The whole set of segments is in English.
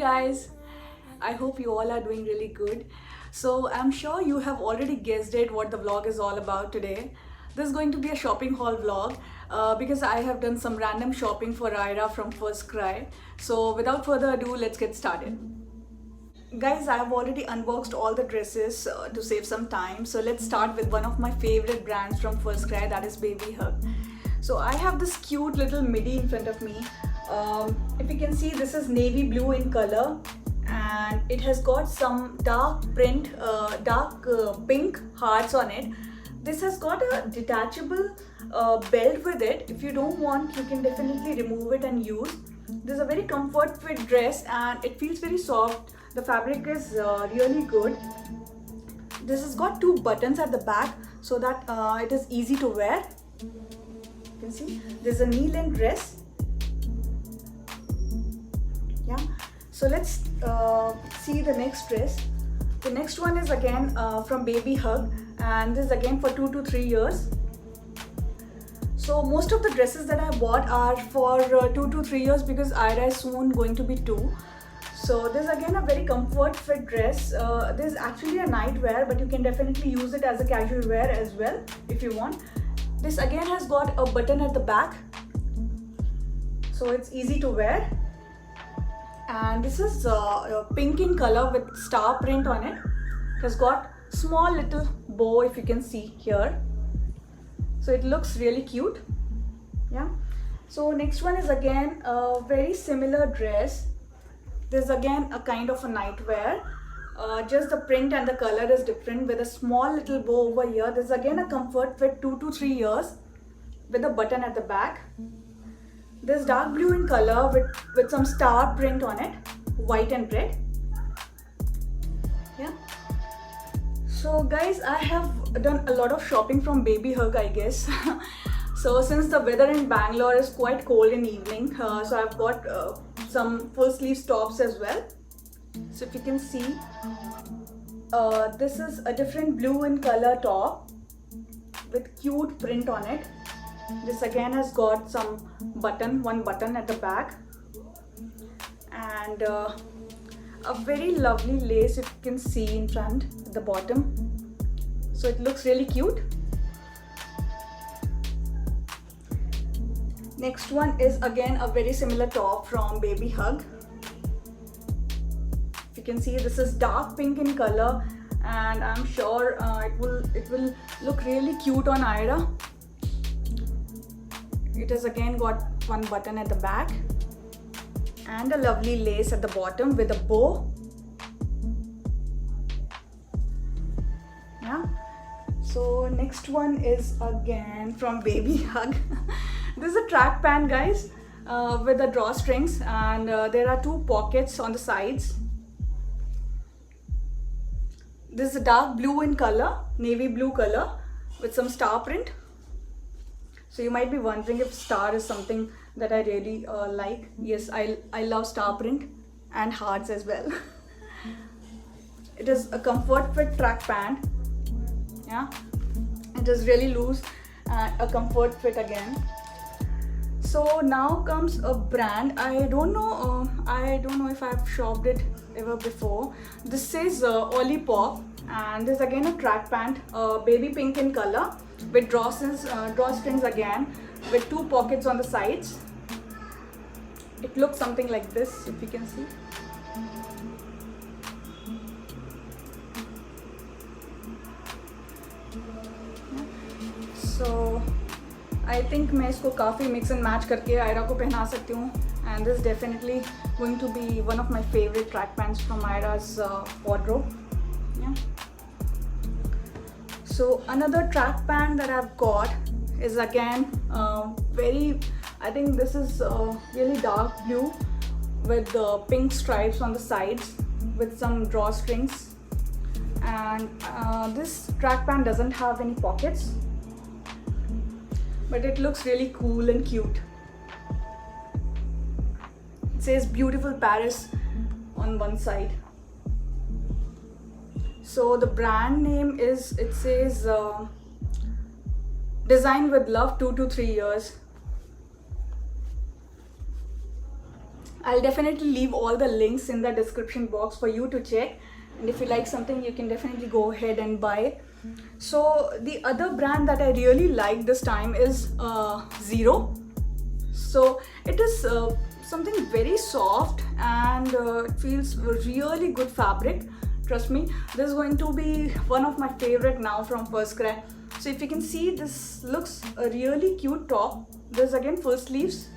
guys, I hope you all are doing really good. So I'm sure you have already guessed it what the vlog is all about today. This is going to be a shopping haul vlog because I have done some random shopping for Ira from First Cry. So without further ado, let's get started. Guys, I have already unboxed all the dresses to save some time. So let's start with one of my favorite brands from First Cry, that is Baby Hug. So I have this cute little midi in front of me. If you can see, this is navy blue in color and it has got some dark print, pink hearts on it. This has got a detachable belt with it. If you don't want, you can definitely remove it and use. This is a very comfort fit dress and it feels very soft. The fabric is really good. This has got two buttons at the back so that it is easy to wear. You can see there's a knee length dress. Yeah, so let's see the next dress. The next one is again from Baby Hug and this is again for 2 to 3 years. So most of the dresses that I bought are for 2 to 3 years because Ira is soon going to be 2. So this is again a very comfort fit dress. This is actually a night wear, but you can definitely use it as a casual wear as well if you want. This again has got a button at the back, so it's easy to wear. And this is pink in color with star print on it. It has got small little bow, if you can see here. So it looks really cute. Yeah. So next one is again a very similar dress. This is again a kind of a nightwear. Just the print and the color is different with a small little bow over here. This is again a comfort fit 2 to 3 years with a button at the back. This dark blue in color with some star print on it, white and red. Yeah. So guys, I have done a lot of shopping from Baby Hug, I guess. So since the weather in Bangalore is quite cold in evening, so I've got some full sleeve tops as well. So if you can see, this is a different blue in color top with cute print on it. This again has got some one button at the back and a very lovely lace, if you can see in front at the bottom. So it looks really cute. Next one is again a very similar top from Baby Hug. If you can see, this is dark pink in color and I'm sure it will look really cute on Ira. It has again got one button at the back and a lovely lace at the bottom with a bow. Yeah. So next one is again from Baby Hug. This is a track pant, guys, with the drawstrings and there are two pockets on the sides. This is a dark blue in color, navy blue color with some star print. So you might be wondering if star is something that I really like. Yes, I love star print and hearts as well. It is a comfort fit track pant. Yeah, it is really loose and a comfort fit again. So now comes a brand. I don't know if I've shopped it ever before. This says Olipop and this is again a track pant, baby pink in color with drawstrings again with two pockets on the sides. It looks something like this, if you can see. So I think मैं इसको काफ़ी mix and match करके आयरा को पहना सकती हूँ and this is definitely going to be one of my favorite track pants from Ira's wardrobe. Yeah. So another track pant that I've got is again I think this is really dark blue with the pink stripes on the sides with some drawstrings, and this track pant doesn't have any pockets, but it looks really cool and cute. It says Beautiful Paris on one side. So the brand name is, it says Designed with Love 2 to 3 years. I'll definitely leave all the links in the description box for you to check, and if you like something you can definitely go ahead and buy it. So the other brand that I really like this time is Zero. So it is something very soft, and it feels really good fabric. Trust me, this is going to be one of my favorite now from First Cry. So if you can see, this looks a really cute top. This again full sleeves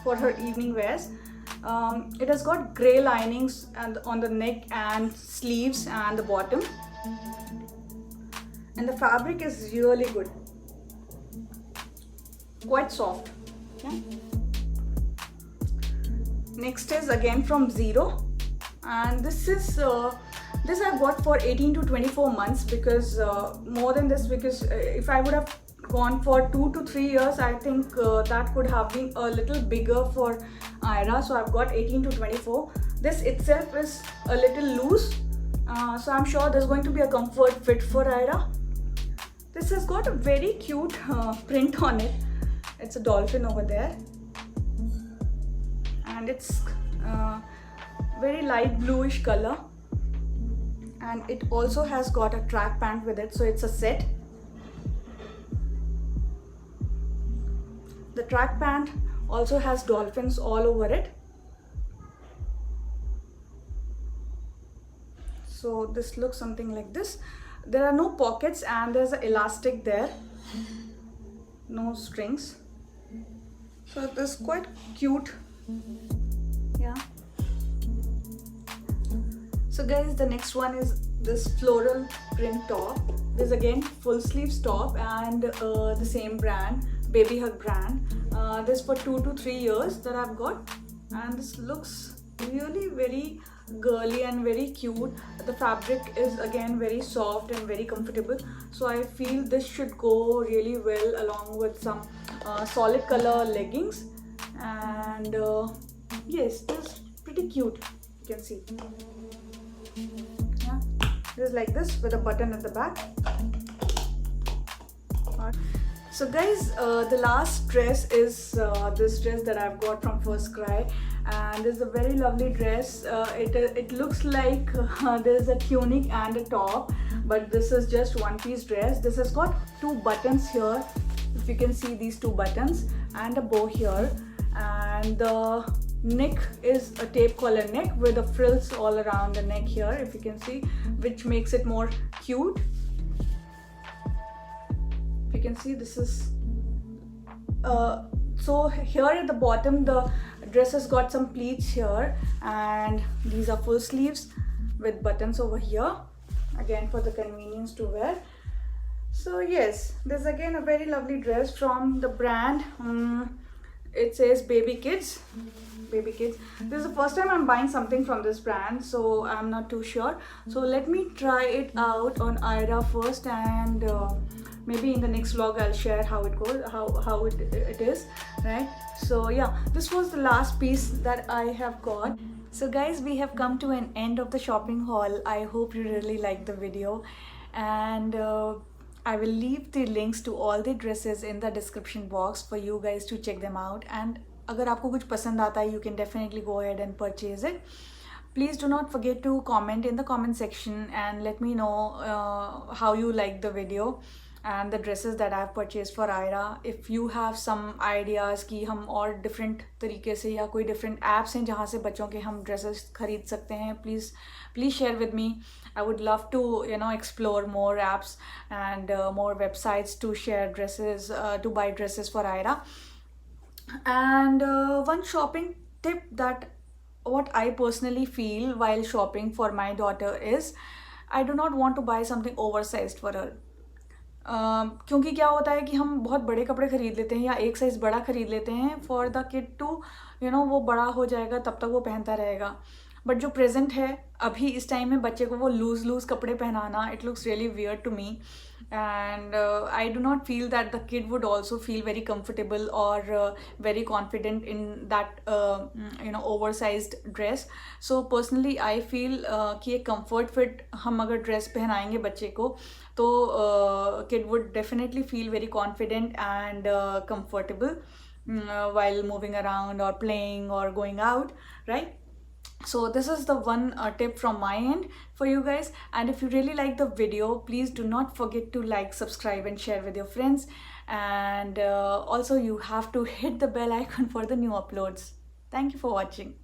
for her evening wears. It has got grey linings and on the neck and sleeves and the bottom, and the fabric is really good, quite soft. Yeah. Next is again from Zero, and this is this I've got for 18 to 24 months, because more than this, because if I would have gone for 2 to 3 years, I think that could have been a little bigger for Ira. So I've got 18 to 24. This itself is a little loose, so I'm sure there's going to be a comfort fit for Ira. This has got a very cute print on it. It's a dolphin over there, and it's very light bluish color, and it also has got a track pant with it, so it's a set. The track pant also has dolphins all over it. So this looks something like this. There are no pockets, and there's an elastic there, no strings. So this is quite cute. Yeah. So guys, the next one is this floral print top. This is again full sleeves top, and the same brand, Baby Hug brand. This for 2 to 3 years that I've got, and this looks really very girly and very cute. The fabric is again very soft and very comfortable, so I feel this should go really well along with some solid color leggings. And yes, this is pretty cute, you can see. Yeah, this is like this with a button at the back. So guys, the last dress is this dress that I've got from First Cry, and this is a very lovely dress. It looks like there's a tunic and a top, but this is just one piece dress. This has got 2 buttons here, if you can see these 2 buttons, and a bow here, and the neck is a tape collar neck with the frills all around the neck here, if you can see, which makes it more cute. You can see this is so here at the bottom the dress has got some pleats here, and these are full sleeves with buttons over here, again for the convenience to wear. So yes, this is again a very lovely dress from the brand. It says Baby Kids. Baby Kids. This is the first time I'm buying something from this brand, so I'm not too sure. So let me try it out on Ira first, and maybe in the next vlog I'll share how it goes, how it is, right? So yeah, this was the last piece that I have got. So guys, we have come to an end of the shopping haul. I hope you really liked the video, and I will leave the links to all the dresses in the description box for you guys to check them out. And अगर आपको कुछ पसंद आता है, you can definitely go ahead and purchase it. Please do not forget to comment in the comment section and let me know how you like the video and the dresses that I've purchased for Ira. If you have some ideas कि हम और different तरीके से या कोई different apps हैं जहाँ से बच्चों के हम dresses खरीद सकते हैं, please share with me. I would love to explore more apps and more websites to share dresses, to buy dresses for Ira. And one shopping tip that what I personally feel while shopping for my daughter is I do not want to buy something oversized for her. क्योंकि क्या होता है कि हम बहुत बड़े कपड़े ख़रीद लेते हैं या एक साइज़ बड़ा ख़रीद लेते हैं फॉर द किड टू वो बड़ा हो जाएगा तब तक वो पहनता रहेगा. बट जो प्रेजेंट है अभी इस टाइम में बच्चे को वो लूज़ कपड़े पहनाना, it looks really weird to me, and I do not feel that the kid would also feel very comfortable or very confident in that oversized dress. So personally I feel कि एक comfort fit हम अगर dress पहनाएंगे बच्चे को तो kid would definitely feel very confident and comfortable. while moving around or playing or going out, right? So this is the one tip from my end for you guys. And if you really like the video, please do not forget to like, subscribe and share with your friends. And also you have to hit the bell icon for the new uploads. Thank you for watching.